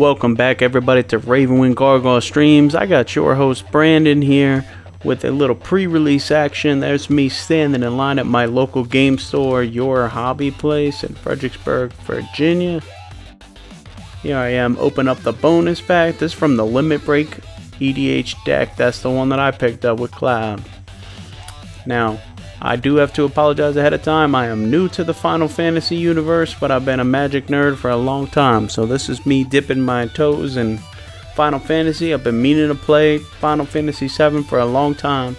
Welcome back everybody to Ravenwin Gargoyle Streams. I got your host Brandon here with a little pre-release action. There's me standing in line at my local game store, Your Hobby Place in Fredericksburg, Virginia. Here I am, open up the bonus pack. This is from the Limit Break EDH deck. That's the one that I picked up with Cloud. Now, I do have to apologize ahead of time. I am new to the Final Fantasy universe, but I've been a Magic nerd for a long time. So this is me dipping my toes in Final Fantasy. I've been meaning to play Final Fantasy VII for a long time.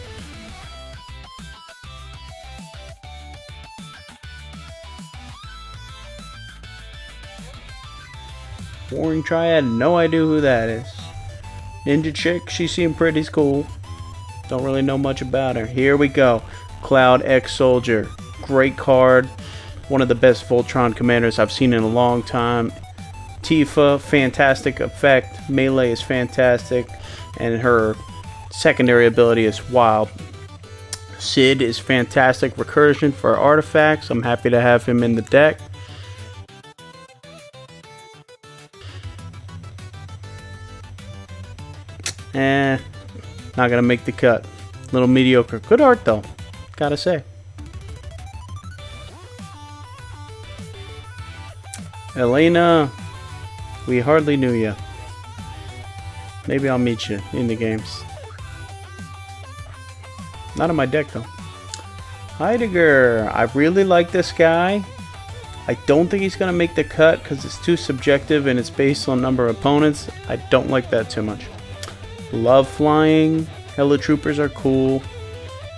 Warring Triad, no idea who that is. Ninja Chick, she seemed pretty cool. Don't really know much about her. Here we go. Cloud X Soldier, great card, one of the best Voltron commanders I've seen in a long time. Tifa, fantastic effect, melee is fantastic, and her secondary ability is wild. Sid is fantastic recursion for artifacts. I'm happy to have him in the deck. Not gonna make the cut. Little mediocre. Good art though, gotta say. Elena, we hardly knew you. Maybe I'll meet you in the games. Not in my deck though. Heidegger, I really like this guy. I don't think he's gonna make the cut because it's too subjective and it's based on number of opponents. I don't like that too much. Love flying. Hella troopers are cool.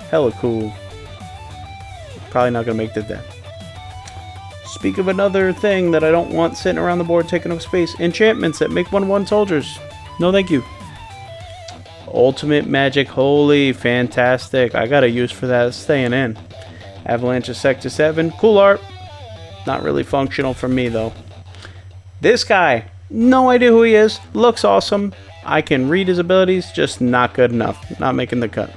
Hella cool. Probably not gonna make the deck. Speak of another thing that I don't want sitting around the board taking up space. Enchantments that make 1/1 soldiers. No thank you. Ultimate Magic Holy. Fantastic. I got a use for that. It's staying in. Avalanche of Sector 7. Cool art. Not really functional for me though. This guy. No idea who he is. Looks awesome. I can read his abilities. Just not good enough. Not making the cut.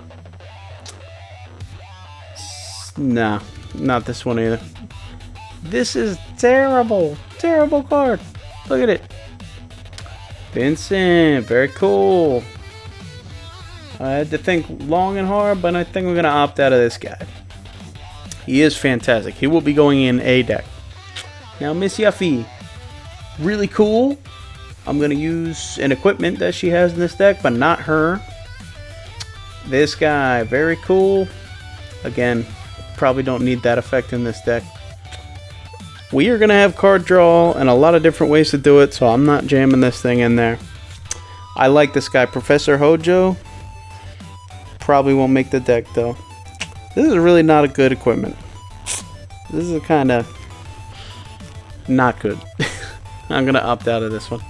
Nah. Not this one either. This is terrible. Terrible card. Look at it. Vincent. Very cool. I had to think long and hard, but I think we're going to opt out of this guy. He is fantastic. He will be going in a deck. Now, Miss Yuffie. Really cool. I'm going to use an equipment that she has in this deck, but not her. This guy. Very cool. Again, probably don't need that effect in this deck. We are going to have card draw and a lot of different ways to do it, so I'm not jamming this thing in there. I like this guy, Professor Hojo. Probably won't make the deck, though. This is really not a good equipment. This is kind of not good. I'm going to opt out of this one.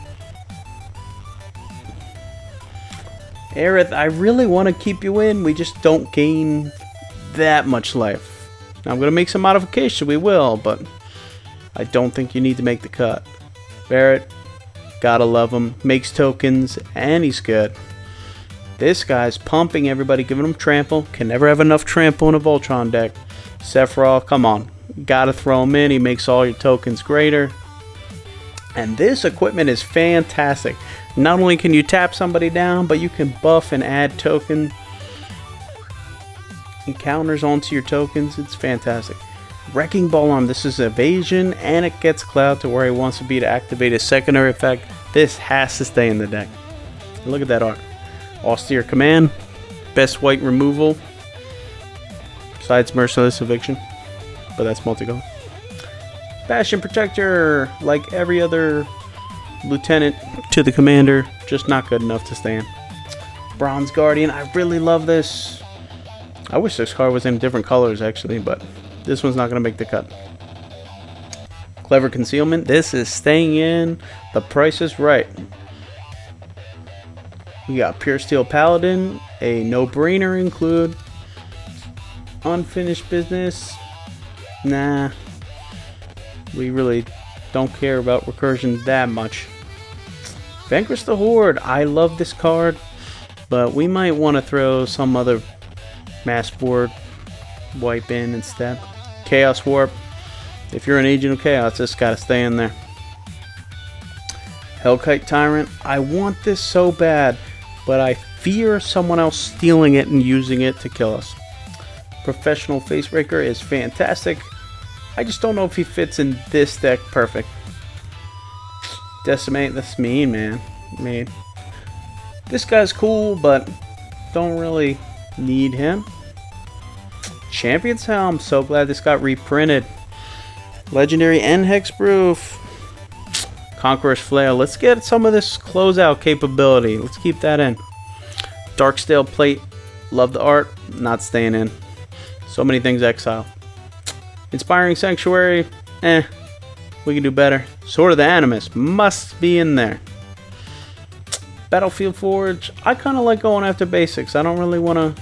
Aerith, I really want to keep you in. We just don't gain that much life. Now, I'm going to make some modifications. We will, but I don't think you need to make the cut. Barrett, gotta love him. Makes tokens, and he's good. This guy's pumping everybody, giving them trample. Can never have enough trample in a Voltron deck. Sephiroth, come on. Gotta throw him in. He makes all your tokens greater. And this equipment is fantastic. Not only can you tap somebody down, but you can buff and add token encounters onto your tokens. It's fantastic. Wrecking Ball Arm. This is evasion, and it gets Cloud to where he wants to be to activate a secondary effect. This has to stay in the deck. Look at that art. Austere Command. Best white removal. Besides Merciless Eviction. But that's multicolor. Bastion Protector. Like every other lieutenant to the commander. Just not good enough to stand. Bronze Guardian. I really love this. I wish this card was in different colors actually, but this one's not going to make the cut. Clever Concealment. This is staying in. The price is right. We got Pure Steel Paladin. A no-brainer include. Unfinished Business. Nah. We really don't care about recursion that much. Vanquish the Horde. I love this card, but we might want to throw some other mass board wipe in instead. Chaos Warp. If you're an Agent of Chaos, this gotta stay in there. Hellkite Tyrant. I want this so bad, but I fear someone else stealing it and using it to kill us. Professional Facebreaker is fantastic. I just don't know if he fits in this deck perfect. Decimate, that's mean, man. Mean. This guy's cool, but don't really need him. Champion's Helm, so glad this got reprinted. Legendary and Hexproof. Conqueror's Flail. Let's get some of this closeout capability. Let's keep that in. Darkstale Plate. Love the art. Not staying in. So many things exile. Inspiring Sanctuary. We can do better. Sword of the Animus. Must be in there. Battlefield Forge. I kind of like going after basics. I don't really want to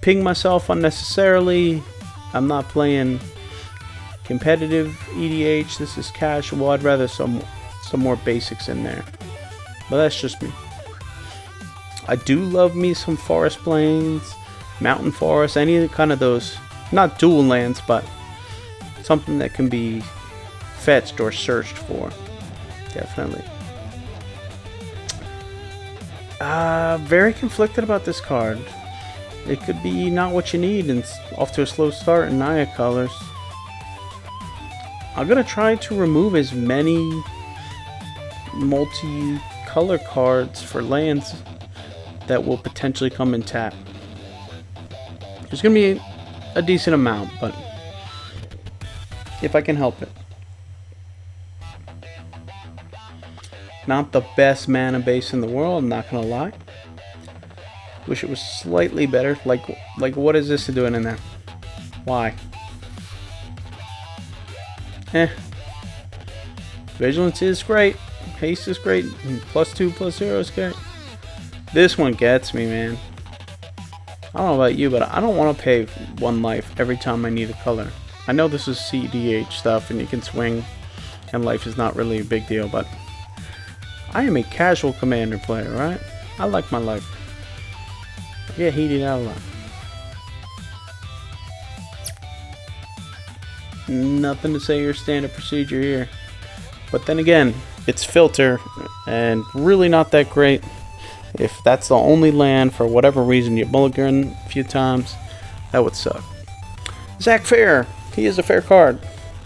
ping myself unnecessarily. I'm not playing competitive EDH. This is casual. I'd rather some more basics in there. But that's just me. I do love me some Forest Plains, Mountain Forest, any kind of those. Not dual lands, but something that can be fetched or searched for. Definitely. Very conflicted about this card. It could be not what you need and off to a slow start in Naya colors. I'm gonna try to remove as many multi-color cards for lands that will potentially come in tap. There's gonna be a decent amount, but if I can help it. Not the best mana base in the world, I'm not gonna lie. Wish it was slightly better. Like what is this doing in there? Why? Vigilance is great. Haste is great. +2, +0 is great. This one gets me, man. I don't know about you, but I don't want to pay 1 life every time I need a color. I know this is CDH stuff and you can swing and life is not really a big deal, but I am a casual commander player, right? I like my life. I get heated out a lot. Nothing to say your standard procedure here. But then again, it's filter and really not that great. If that's the only land for whatever reason you mulligan a few times, that would suck. Zach Fair, he is a fair card.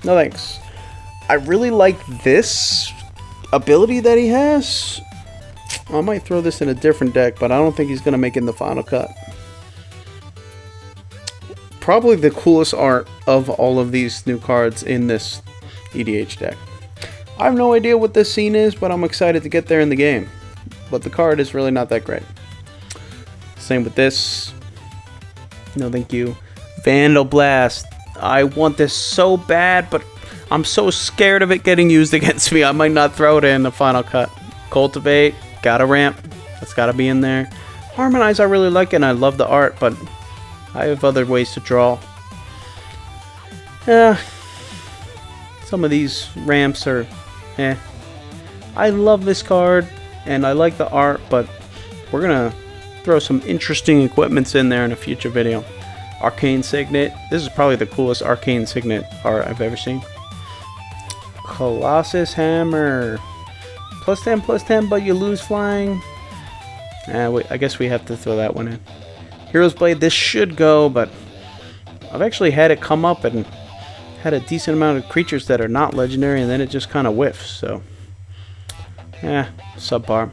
No thanks. I really like this ability that he has. I might throw this in a different deck, but I don't think he's going to make it in the final cut. Probably the coolest art of all of these new cards in this EDH deck. I have no idea what this scene is, but I'm excited to get there in the game. But the card is really not that great. Same with this. No thank you. Vandal Blast. I want this so bad, but I'm so scared of it getting used against me. I might not throw it in the final cut. Cultivate. Gotta ramp. That's gotta be in there. Harmonize I really like it and I love the art, but I have other ways to draw. Some of these ramps are I love this card and I like the art, but we're gonna throw some interesting equipments in there in a future video. Arcane Signet. This is probably the coolest Arcane Signet art I've ever seen. Colossus Hammer. +10/+10, but you lose flying. Wait, I guess we have to throw that one in. Hero's Blade, this should go, but I've actually had it come up and had a decent amount of creatures that are not legendary, and then it just kind of whiffs, so subpar.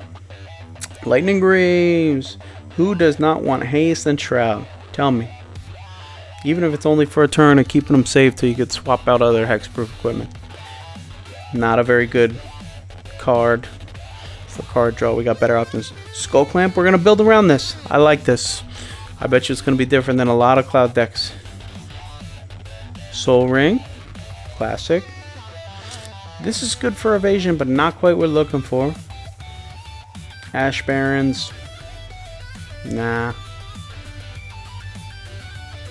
Lightning Greaves. Who does not want Haste and Shroud? Tell me. Even if it's only for a turn and keeping them safe till you could swap out other hexproof equipment. Not a very good card for card draw. We got better options. Skull Clamp, we're gonna build around this. I like this. I bet you it's gonna be different than a lot of cloud decks. Soul Ring, classic. This is good for evasion, but not quite what we're looking for. Ash Barrens, nah.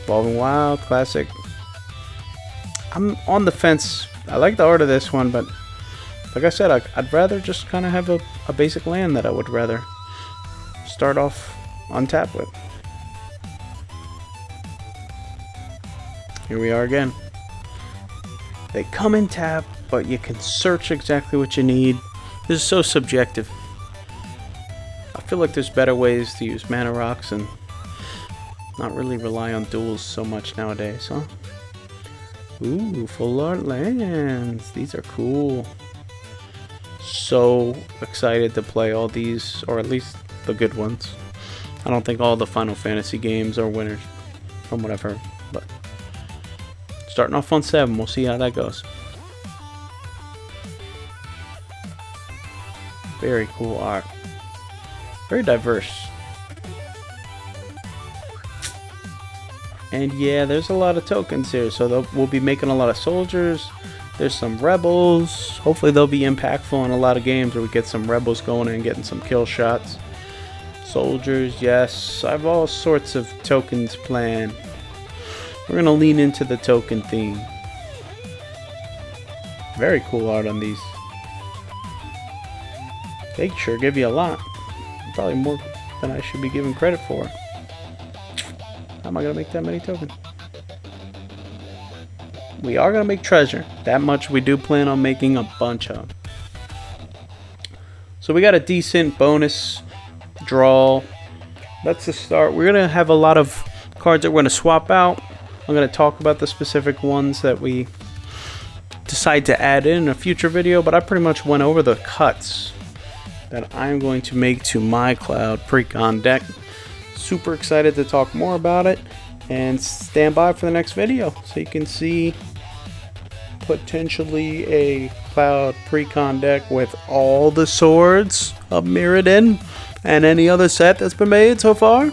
Evolving Wild, classic. I'm on the fence. I like the art of this one, but like I said, I'd rather just kind of have a basic land that I would rather start off on tap with. Here we are again. They come in tap, but you can search exactly what you need. This is so subjective. I feel like there's better ways to use mana rocks and not really rely on duels so much nowadays, huh? Ooh, full art lands. These are cool. So excited to play all these, or at least the good ones. I don't think all the Final Fantasy games are winners, from what I've heard. But starting off on 7, we'll see how that goes. Very cool art. Very diverse. And yeah, there's a lot of tokens here, so we'll be making a lot of soldiers. There's some rebels. Hopefully they'll be impactful in a lot of games where we get some rebels going and getting some kill shots. Soldiers, yes. I have all sorts of tokens planned. We're going to lean into the token theme. Very cool art on these. They sure give you a lot. Probably more than I should be given credit for. How am I going to make that many tokens? We are going to make treasure. That much we do plan on making a bunch of. So we got a decent bonus draw. That's the start. We're going to have a lot of cards that we're going to swap out. I'm going to talk about the specific ones that we decide to add in a future video, but I pretty much went over the cuts that I'm going to make to my Cloud Precon deck. Super excited to talk more about it, and stand by for the next video so you can see potentially a Cloud Precon deck with all the swords of Mirrodin and any other set that's been made so far.